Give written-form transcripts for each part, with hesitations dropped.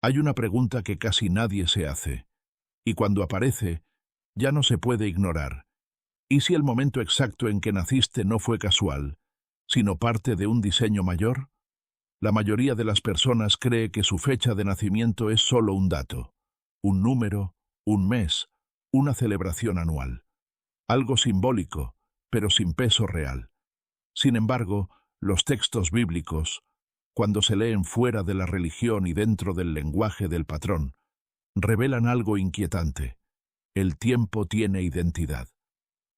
Hay una pregunta que casi nadie se hace, y cuando aparece, ya no se puede ignorar. ¿Y si el momento exacto en que naciste no fue casual, sino parte de un diseño mayor? La mayoría de las personas cree que su fecha de nacimiento es solo un dato, un número, un mes, una celebración anual. Algo simbólico, pero sin peso real. Sin embargo, los textos bíblicos, cuando se leen fuera de la religión y dentro del lenguaje del patrón, revelan algo inquietante. El tiempo tiene identidad.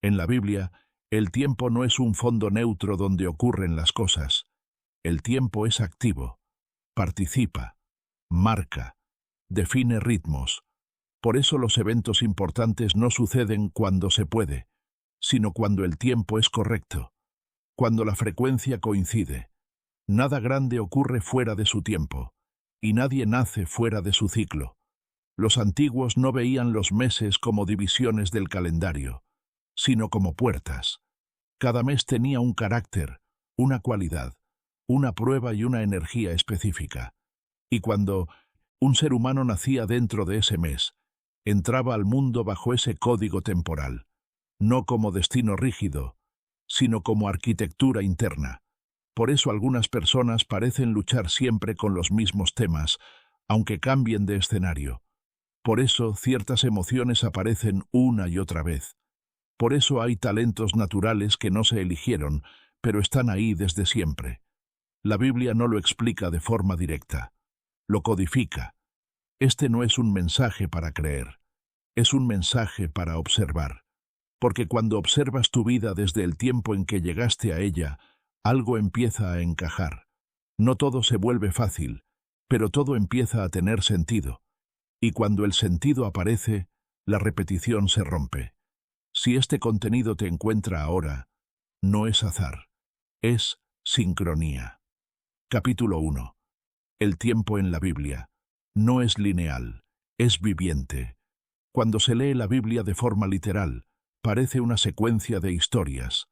En la Biblia, el tiempo no es un fondo neutro donde ocurren las cosas. El tiempo es activo, participa, marca, define ritmos. Por eso los eventos importantes no suceden cuando se puede, sino cuando el tiempo es correcto, cuando la frecuencia coincide. Nada grande ocurre fuera de su tiempo, y nadie nace fuera de su ciclo. Los antiguos no veían los meses como divisiones del calendario, sino como puertas. Cada mes tenía un carácter, una cualidad, una prueba y una energía específica. Y cuando un ser humano nacía dentro de ese mes, entraba al mundo bajo ese código temporal, no como destino rígido, sino como arquitectura interna. Por eso algunas personas parecen luchar siempre con los mismos temas, aunque cambien de escenario. Por eso ciertas emociones aparecen una y otra vez. Por eso hay talentos naturales que no se eligieron, pero están ahí desde siempre. La Biblia no lo explica de forma directa. Lo codifica. Este no es un mensaje para creer. Es un mensaje para observar. Porque cuando observas tu vida desde el tiempo en que llegaste a ella, algo empieza a encajar. No todo se vuelve fácil, pero todo empieza a tener sentido. Y cuando el sentido aparece, la repetición se rompe. Si este contenido te encuentra ahora, no es azar, es sincronía. Capítulo 1. El tiempo en la Biblia no es lineal, es viviente. Cuando se lee la Biblia de forma literal, parece una secuencia de historias.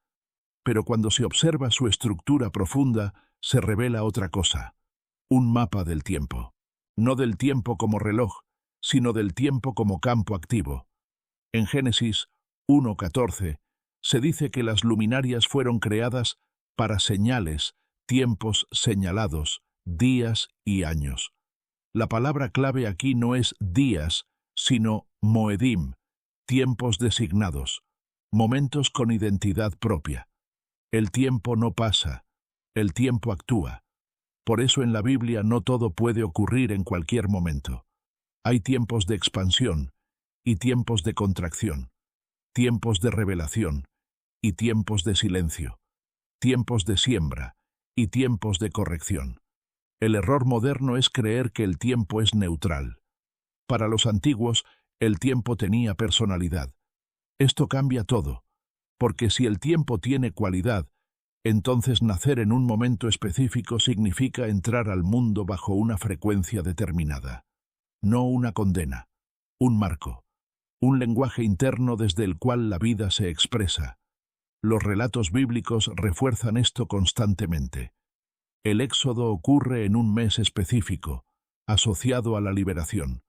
Pero cuando se observa su estructura profunda, se revela otra cosa. Un mapa del tiempo. No del tiempo como reloj, sino del tiempo como campo activo. En Génesis 1:14 se dice que las luminarias fueron creadas para señales, tiempos señalados, días y años. La palabra clave aquí no es días, sino moedim, tiempos designados, momentos con identidad propia. El tiempo no pasa, el tiempo actúa. Por eso en la Biblia no todo puede ocurrir en cualquier momento. Hay tiempos de expansión y tiempos de contracción, tiempos de revelación y tiempos de silencio, tiempos de siembra y tiempos de corrección. El error moderno es creer que el tiempo es neutral. Para los antiguos, el tiempo tenía personalidad. Esto cambia todo, porque si el tiempo tiene cualidad, entonces nacer en un momento específico significa entrar al mundo bajo una frecuencia determinada. No una condena, un marco, un lenguaje interno desde el cual la vida se expresa. Los relatos bíblicos refuerzan esto constantemente. El éxodo ocurre en un mes específico, asociado a la liberación.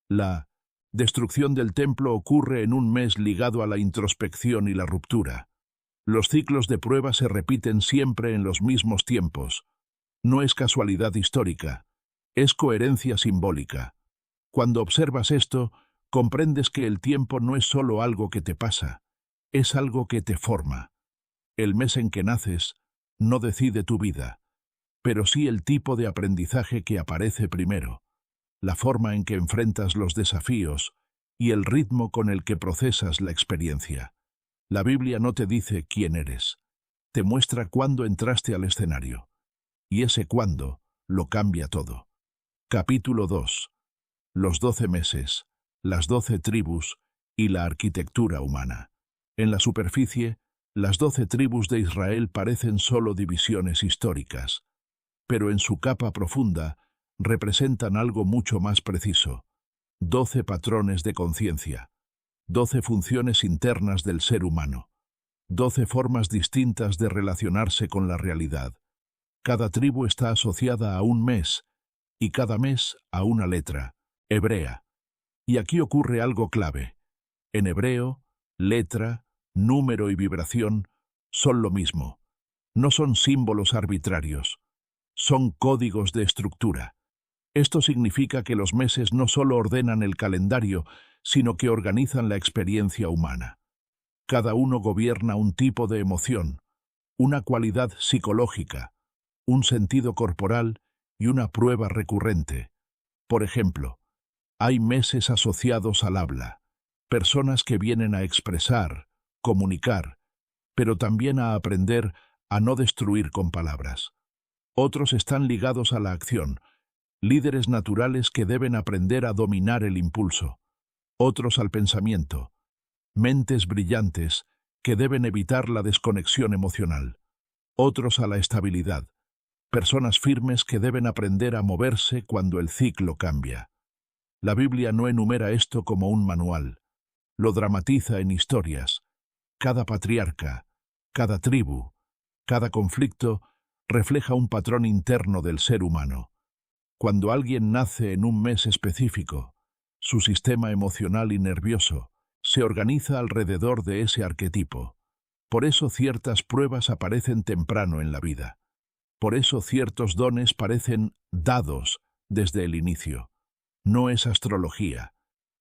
La destrucción del templo ocurre en un mes ligado a la introspección y la ruptura. Los ciclos de prueba se repiten siempre en los mismos tiempos. No es casualidad histórica, es coherencia simbólica. Cuando observas esto, comprendes que el tiempo no es solo algo que te pasa, es algo que te forma. El mes en que naces no decide tu vida, pero sí el tipo de aprendizaje que aparece primero, la forma en que enfrentas los desafíos y el ritmo con el que procesas la experiencia. La Biblia no te dice quién eres, te muestra cuándo entraste al escenario, y ese cuándo lo cambia todo. Capítulo 2. Los 12 meses, las 12 tribus y la arquitectura humana. En la superficie, las 12 tribus de Israel parecen solo divisiones históricas, pero en su capa profunda representan algo mucho más preciso. 12 patrones de conciencia, 12 funciones internas del ser humano, 12 formas distintas de relacionarse con la realidad. Cada tribu está asociada a un mes, y cada mes a una letra, hebrea. Y aquí ocurre algo clave. En hebreo, letra, número y vibración son lo mismo. No son símbolos arbitrarios, son códigos de estructura. Esto significa que los meses no solo ordenan el calendario, sino que organizan la experiencia humana. Cada uno gobierna un tipo de emoción, una cualidad psicológica, un sentido corporal y una prueba recurrente. Por ejemplo, hay meses asociados al habla, personas que vienen a expresar, comunicar, pero también a aprender a no destruir con palabras. Otros están ligados a la acción, líderes naturales que deben aprender a dominar el impulso. Otros al pensamiento, mentes brillantes que deben evitar la desconexión emocional. Otros a la estabilidad, personas firmes que deben aprender a moverse cuando el ciclo cambia. La Biblia no enumera esto como un manual, lo dramatiza en historias. Cada patriarca, cada tribu, cada conflicto refleja un patrón interno del ser humano. Cuando alguien nace en un mes específico, su sistema emocional y nervioso se organiza alrededor de ese arquetipo. Por eso ciertas pruebas aparecen temprano en la vida. Por eso ciertos dones parecen dados desde el inicio. No es astrología,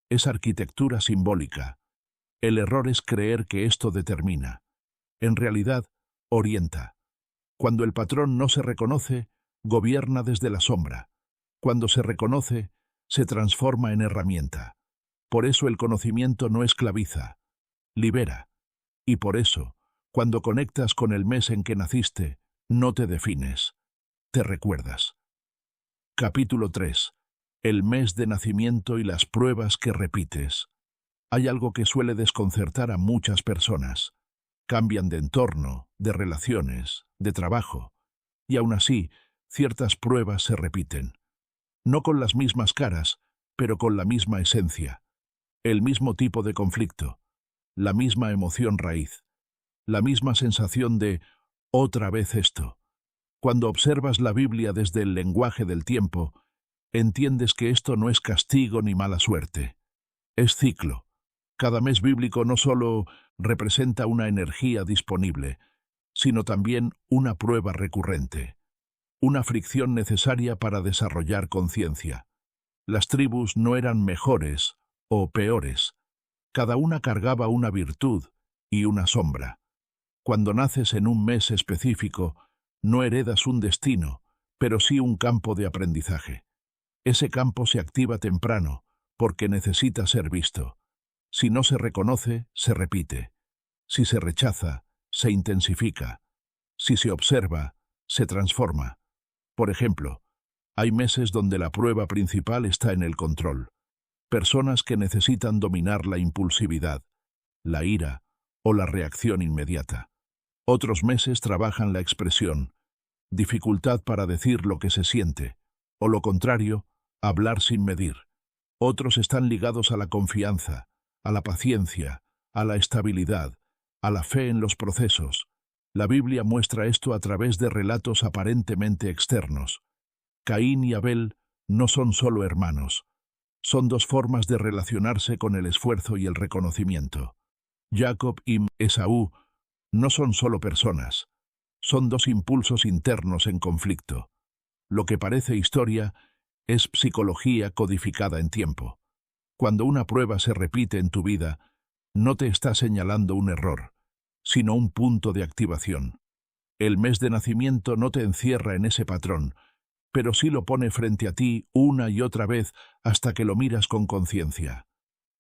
es arquitectura simbólica. El error es creer que esto determina. En realidad, orienta. Cuando el patrón no se reconoce, gobierna desde la sombra. Cuando se reconoce, se transforma en herramienta. Por eso el conocimiento no esclaviza, libera. Y por eso, cuando conectas con el mes en que naciste, no te defines, te recuerdas. Capítulo 3. El mes de nacimiento y las pruebas que repites. Hay algo que suele desconcertar a muchas personas. Cambian de entorno, de relaciones, de trabajo, y aún así, ciertas pruebas se repiten. No con las mismas caras, pero con la misma esencia. El mismo tipo de conflicto, la misma emoción raíz, la misma sensación de otra vez esto. Cuando observas la Biblia desde el lenguaje del tiempo, entiendes que esto no es castigo ni mala suerte. Es ciclo. Cada mes bíblico no solo representa una energía disponible, sino también una prueba recurrente, una fricción necesaria para desarrollar conciencia. Las tribus no eran mejores o peores. Cada una cargaba una virtud y una sombra. Cuando naces en un mes específico, no heredas un destino, pero sí un campo de aprendizaje. Ese campo se activa temprano, porque necesita ser visto. Si no se reconoce, se repite. Si se rechaza, se intensifica. Si se observa, se transforma. Por ejemplo, hay meses donde la prueba principal está en el control. Personas que necesitan dominar la impulsividad, la ira o la reacción inmediata. Otros meses trabajan la expresión, dificultad para decir lo que se siente, o lo contrario, hablar sin medir. Otros están ligados a la confianza, a la paciencia, a la estabilidad, a la fe en los procesos. La Biblia muestra esto a través de relatos aparentemente externos. Caín y Abel no son solo hermanos. Son dos formas de relacionarse con el esfuerzo y el reconocimiento. Jacob y Esaú no son solo personas. Son dos impulsos internos en conflicto. Lo que parece historia es psicología codificada en tiempo. Cuando una prueba se repite en tu vida, no te está señalando un error, sino un punto de activación. El mes de nacimiento no te encierra en ese patrón, pero sí lo pone frente a ti una y otra vez hasta que lo miras con conciencia.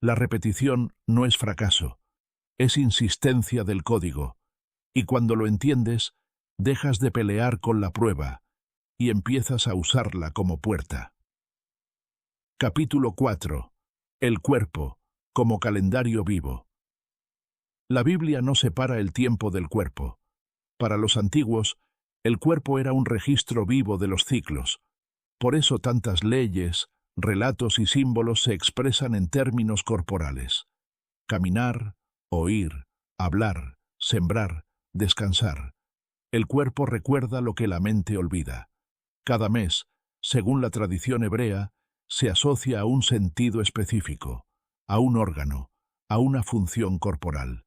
La repetición no es fracaso, es insistencia del código, y cuando lo entiendes, dejas de pelear con la prueba y empiezas a usarla como puerta. Capítulo 4. El cuerpo, como calendario vivo. La Biblia no separa el tiempo del cuerpo. Para los antiguos, el cuerpo era un registro vivo de los ciclos. Por eso tantas leyes, relatos y símbolos se expresan en términos corporales. Caminar, oír, hablar, sembrar, descansar. El cuerpo recuerda lo que la mente olvida. Cada mes según la tradición hebrea, se asocia a un sentido específico, a un órgano, a una función corporal,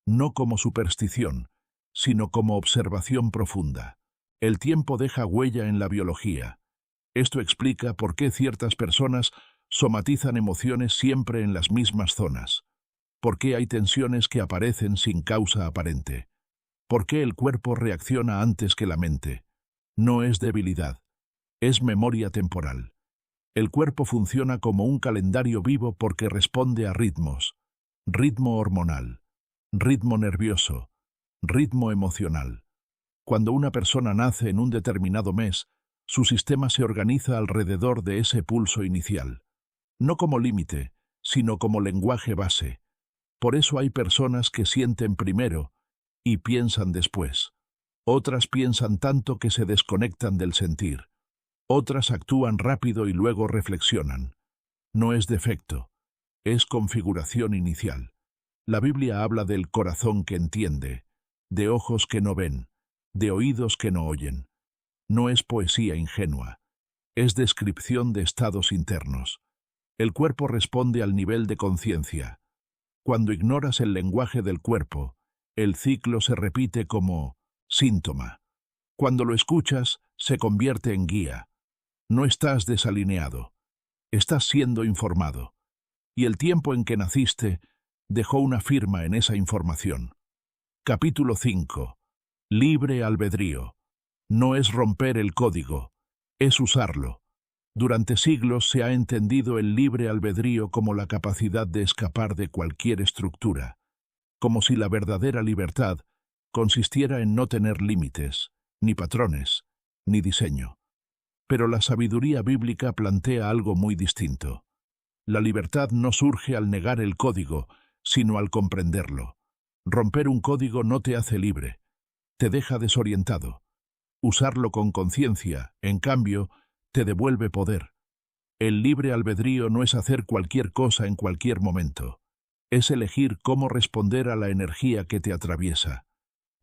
no como superstición, sino como observación profunda. El tiempo deja huella en la biología. Esto explica por qué ciertas personas somatizan emociones siempre en las mismas zonas, por qué hay tensiones que aparecen sin causa aparente, por qué el cuerpo reacciona antes que la mente. No es debilidad, es memoria temporal. El cuerpo funciona como un calendario vivo porque responde a ritmos, ritmo hormonal, ritmo nervioso, ritmo emocional. Cuando una persona nace en un determinado mes, su sistema se organiza alrededor de ese pulso inicial, no como límite, sino como lenguaje base. Por eso hay personas que sienten primero y piensan después. Otras piensan tanto que se desconectan del sentir. Otras actúan rápido y luego reflexionan. No es defecto, es configuración inicial. La Biblia habla del corazón que entiende, de ojos que no ven, de oídos que no oyen. No es poesía ingenua, es descripción de estados internos. El cuerpo responde al nivel de conciencia. Cuando ignoras el lenguaje del cuerpo, el ciclo se repite como síntoma. Cuando lo escuchas, se convierte en guía. No estás desalineado, estás siendo informado. Y el tiempo en que naciste dejó una firma en esa información. Capítulo 5. Libre albedrío. No es romper el código, es usarlo. Durante siglos se ha entendido el libre albedrío como la capacidad de escapar de cualquier estructura, como si la verdadera libertad consistiera en no tener límites, ni patrones, ni diseño. Pero la sabiduría bíblica plantea algo muy distinto. La libertad no surge al negar el código, sino al comprenderlo. Romper un código no te hace libre, te deja desorientado. Usarlo con conciencia, en cambio, te devuelve poder. El libre albedrío no es hacer cualquier cosa en cualquier momento. Es elegir cómo responder a la energía que te atraviesa.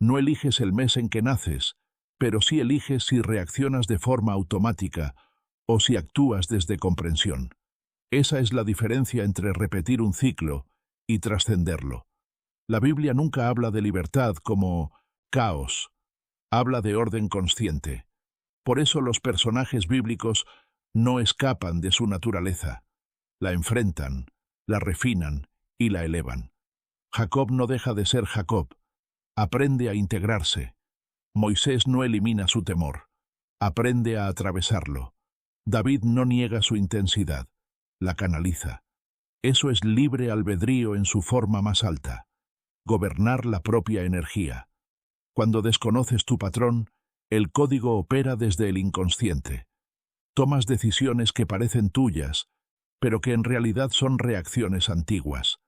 No eliges el mes en que naces, pero sí eliges si reaccionas de forma automática o si actúas desde comprensión. Esa es la diferencia entre repetir un ciclo y trascenderlo. La Biblia nunca habla de libertad como caos, habla de orden consciente. Por eso los personajes bíblicos no escapan de su naturaleza. La enfrentan, la refinan y la elevan. Jacob no deja de ser Jacob, aprende a integrarse. Moisés no elimina su temor, aprende a atravesarlo. David no niega su intensidad, la canaliza. Eso es libre albedrío en su forma más alta. Gobernar la propia energía. Cuando desconoces tu patrón, el código opera desde el inconsciente. Tomas decisiones que parecen tuyas, pero que en realidad son reacciones antiguas.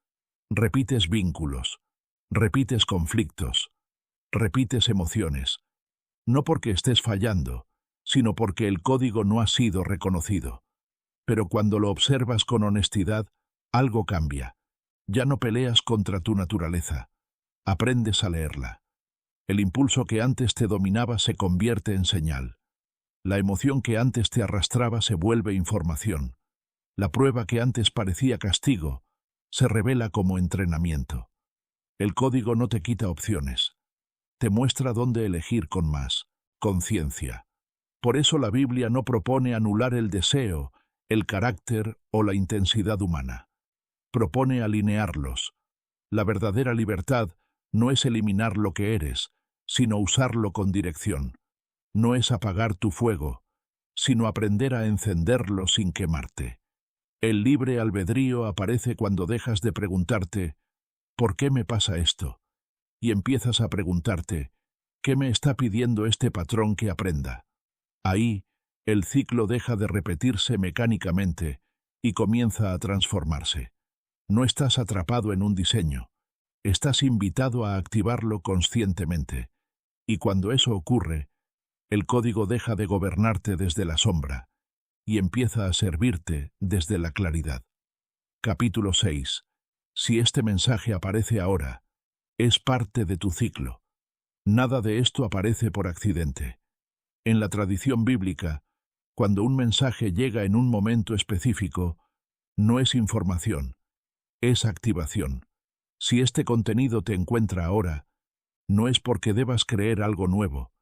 Repites vínculos, repites conflictos, repites emociones. No porque estés fallando, sino porque el código no ha sido reconocido. Pero cuando lo observas con honestidad, algo cambia. Ya no peleas contra tu naturaleza. Aprendes a leerla. El impulso que antes te dominaba se convierte en señal. La emoción que antes te arrastraba se vuelve información. La prueba que antes parecía castigo se revela como entrenamiento. El código no te quita opciones. Te muestra dónde elegir con más conciencia. Por eso la Biblia no propone anular el deseo, el carácter o la intensidad humana. Propone alinearlos. La verdadera libertad no es eliminar lo que eres, sino usarlo con dirección. No es apagar tu fuego, sino aprender a encenderlo sin quemarte. El libre albedrío aparece cuando dejas de preguntarte, ¿por qué me pasa esto? Y empiezas a preguntarte, ¿qué me está pidiendo este patrón que aprenda? Ahí, el ciclo deja de repetirse mecánicamente y comienza a transformarse. No estás atrapado en un diseño, estás invitado a activarlo conscientemente. Y cuando eso ocurre, el código deja de gobernarte desde la sombra y empieza a servirte desde la claridad. Capítulo 6. Si este mensaje aparece ahora, es parte de tu ciclo. Nada de esto aparece por accidente. En la tradición bíblica, Cuando un mensaje llega en un momento específico, no es información, es activación. Si este contenido te encuentra ahora, no es porque debas creer algo nuevo,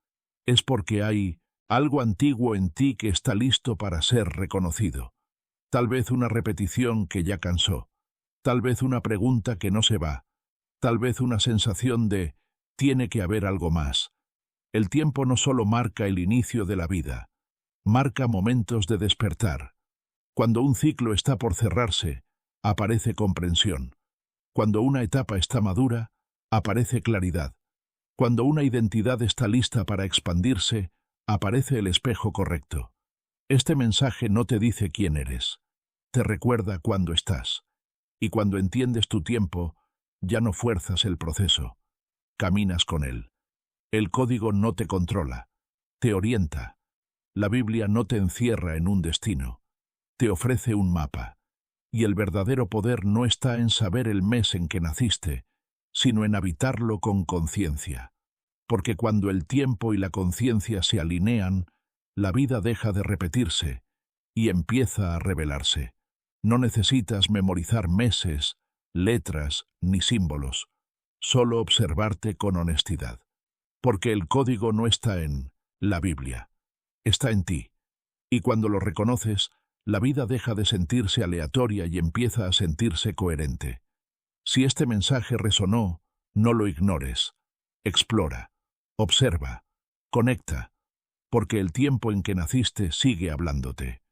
es porque hay algo antiguo en ti que está listo para ser reconocido. Tal vez una repetición que ya cansó, tal vez una pregunta que no se va, tal vez una sensación de tiene que haber algo más. El tiempo no solo marca el inicio de la vida, marca momentos de despertar. Cuando un ciclo está por cerrarse, aparece comprensión. Cuando una etapa está madura, aparece claridad. Cuando una identidad está lista para expandirse, aparece el espejo correcto. Este mensaje no te dice quién eres, te recuerda cuándo estás. Y cuando entiendes tu tiempo, ya no fuerzas el proceso, caminas con él. El código no te controla, te orienta. La Biblia no te encierra en un destino, te ofrece un mapa. Y el verdadero poder no está en saber el mes en que naciste, sino en habitarlo con conciencia. Porque cuando el tiempo y la conciencia se alinean, la vida deja de repetirse y empieza a revelarse. No necesitas memorizar meses, letras ni símbolos, solo observarte con honestidad. Porque el código no está en la Biblia, está en ti. Y cuando lo reconoces, la vida deja de sentirse aleatoria y empieza a sentirse coherente. Si este mensaje resonó, no lo ignores. Explora, observa, conecta, porque el tiempo en que naciste sigue hablándote.